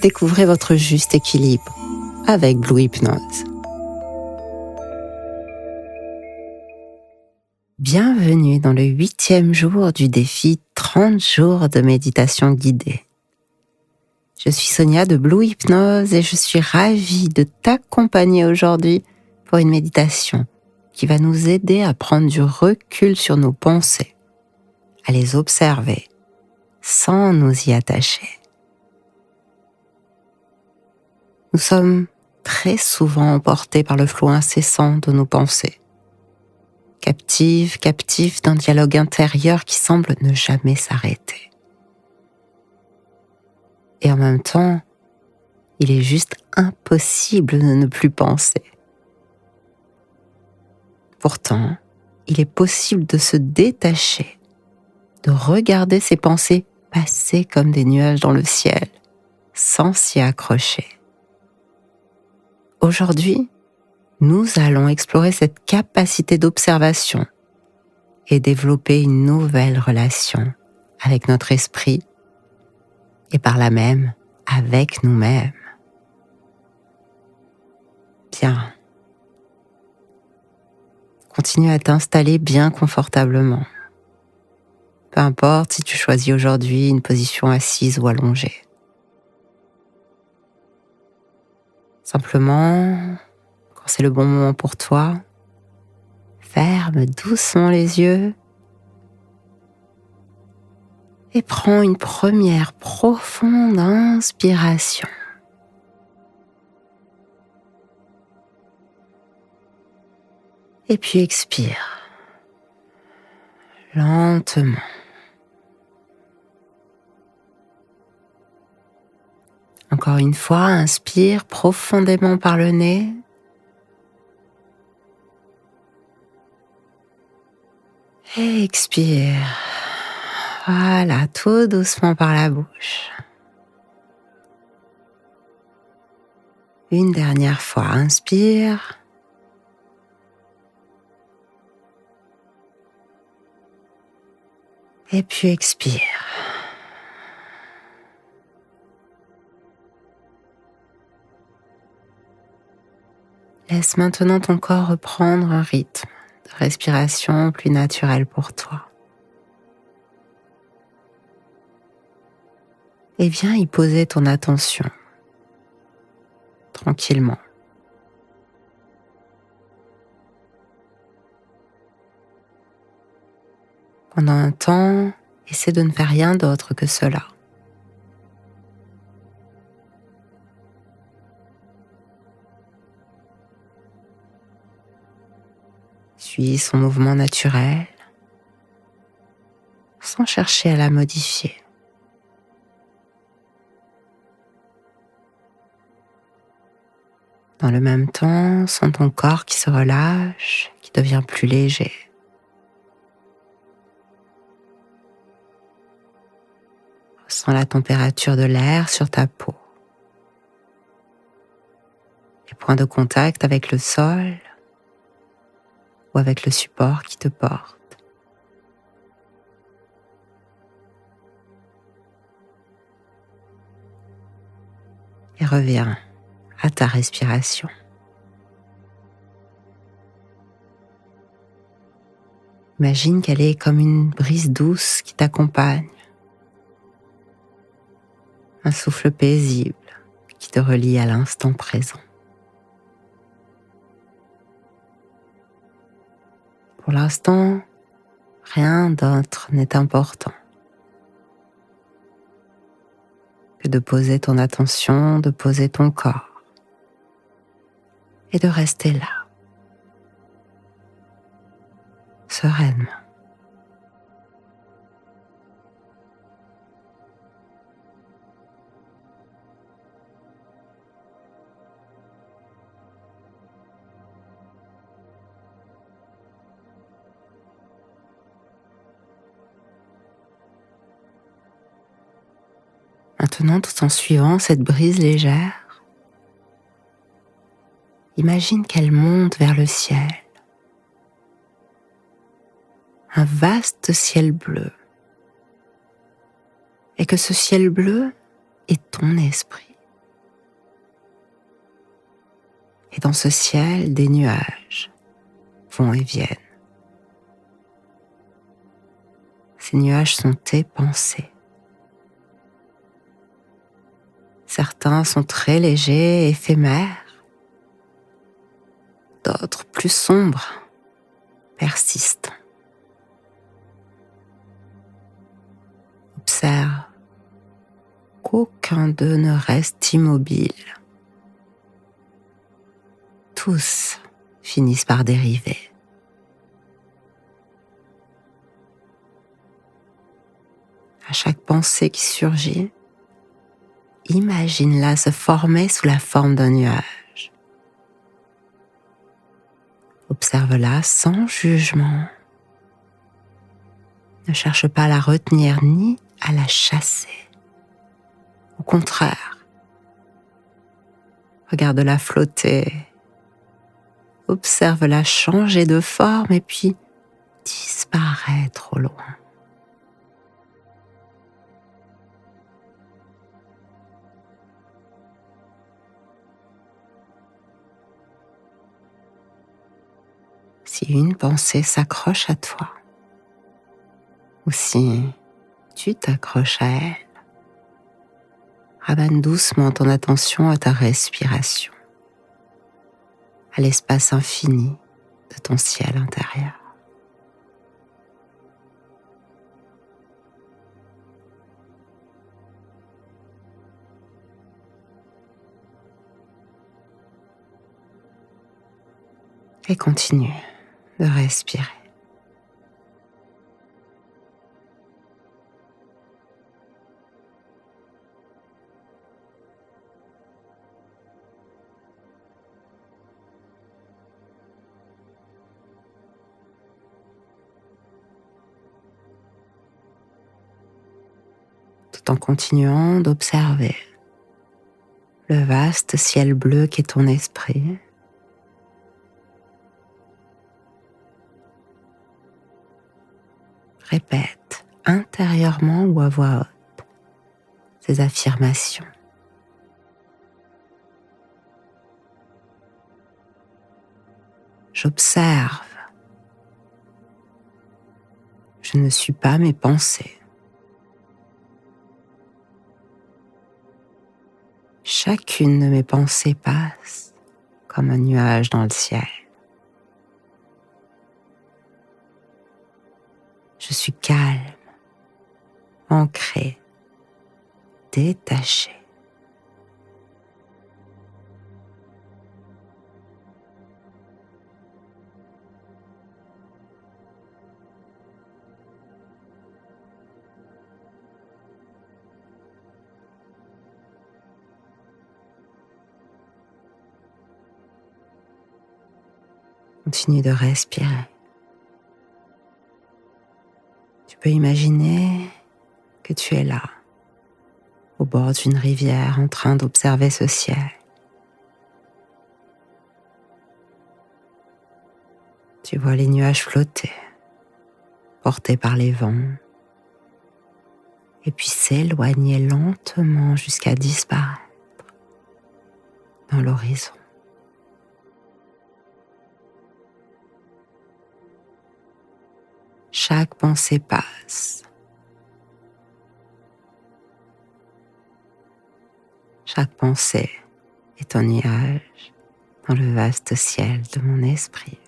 découvrez votre juste équilibre avec Blue Hypnose. Bienvenue dans le 8e jour du défi 30 jours de méditation guidée. Je suis Sonia de Blue Hypnose et je suis ravie de t'accompagner aujourd'hui pour une méditation qui va nous aider à prendre du recul sur nos pensées, à les observer sans nous y attacher. Nous sommes très souvent emportés par le flot incessant de nos pensées, captifs d'un dialogue intérieur qui semble ne jamais s'arrêter. Et en même temps, il est juste impossible de ne plus penser. Pourtant, il est possible de se détacher, de regarder ses pensées passer comme des nuages dans le ciel, sans s'y accrocher. Aujourd'hui, nous allons explorer cette capacité d'observation et développer une nouvelle relation avec notre esprit et par là même avec nous-mêmes. Bien. Continue à t'installer bien confortablement. Peu importe si tu choisis aujourd'hui une position assise ou allongée. Simplement, quand c'est le bon moment pour toi, ferme doucement les yeux et prends une première profonde inspiration. Et puis expire lentement. Encore une fois, inspire profondément par le nez. Et expire. Voilà, tout doucement par la bouche. Une dernière fois, inspire. Et puis expire. Laisse maintenant ton corps reprendre un rythme de respiration plus naturel pour toi. Et viens y poser ton attention, tranquillement. Pendant un temps, essaie de ne faire rien d'autre que cela. Suis son mouvement naturel, sans chercher à la modifier. Dans le même temps, sens ton corps qui se relâche, qui devient plus léger. Ressens la température de l'air sur ta peau. Les points de contact avec le sol ou avec le support qui te porte. Et reviens à ta respiration. Imagine qu'elle est comme une brise douce qui t'accompagne. Un souffle paisible qui te relie à l'instant présent. Pour l'instant, rien d'autre n'est important que de poser ton attention, de poser ton corps et de rester là, sereinement. Maintenant, tout en suivant cette brise légère, imagine qu'elle monte vers le ciel. Un vaste ciel bleu. Et que ce ciel bleu est ton esprit. Et dans ce ciel, des nuages vont et viennent. Ces nuages sont tes pensées. Certains sont très légers, éphémères, d'autres plus sombres, persistants. Observe qu'aucun d'eux ne reste immobile. Tous finissent par dériver. À chaque pensée qui surgit, imagine-la se former sous la forme d'un nuage. Observe-la sans jugement. Ne cherche pas à la retenir ni à la chasser. Au contraire, regarde-la flotter. Observe-la changer de forme et puis disparaître au loin. Si une pensée s'accroche à toi, ou si tu t'accroches à elle, ramène doucement ton attention à ta respiration, à l'espace infini de ton ciel intérieur. Et continue de respirer. Tout en continuant d'observer le vaste ciel bleu qu'est ton esprit. Répète intérieurement ou à voix haute ces affirmations. J'observe. Je ne suis pas mes pensées. Chacune de mes pensées passe comme un nuage dans le ciel. Je suis calme, ancré, détaché. Continue de respirer. Tu peux imaginer que tu es là, au bord d'une rivière, en train d'observer ce ciel. Tu vois les nuages flotter, portés par les vents, et puis s'éloigner lentement jusqu'à disparaître dans l'horizon. Chaque pensée passe. Chaque pensée est un nuage dans le vaste ciel de mon esprit.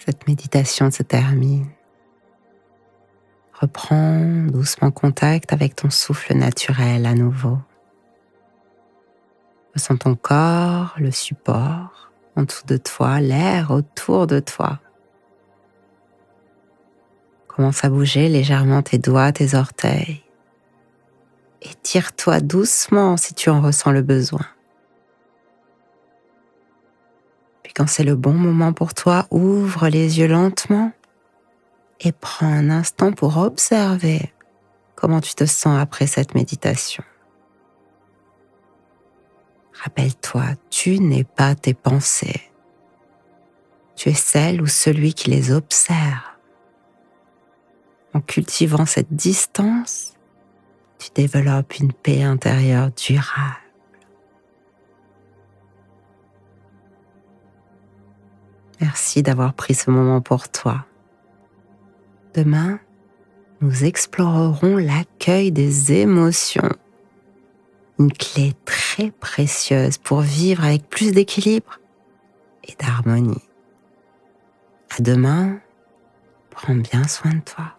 cette méditation se termine. Reprends doucement contact avec ton souffle naturel à nouveau. Ressens ton corps, le support en dessous de toi, l'air autour de toi. Commence à bouger légèrement tes doigts, tes orteils. Étire-toi doucement si tu en ressens le besoin. Puis quand c'est le bon moment pour toi, ouvre les yeux lentement et prends un instant pour observer comment tu te sens après cette méditation. Rappelle-toi, tu n'es pas tes pensées. Tu es celle ou celui qui les observe. En cultivant cette distance, tu développes une paix intérieure durable. Merci d'avoir pris ce moment pour toi. Demain, nous explorerons l'accueil des émotions, une clé très précieuse pour vivre avec plus d'équilibre et d'harmonie. À demain, prends bien soin de toi.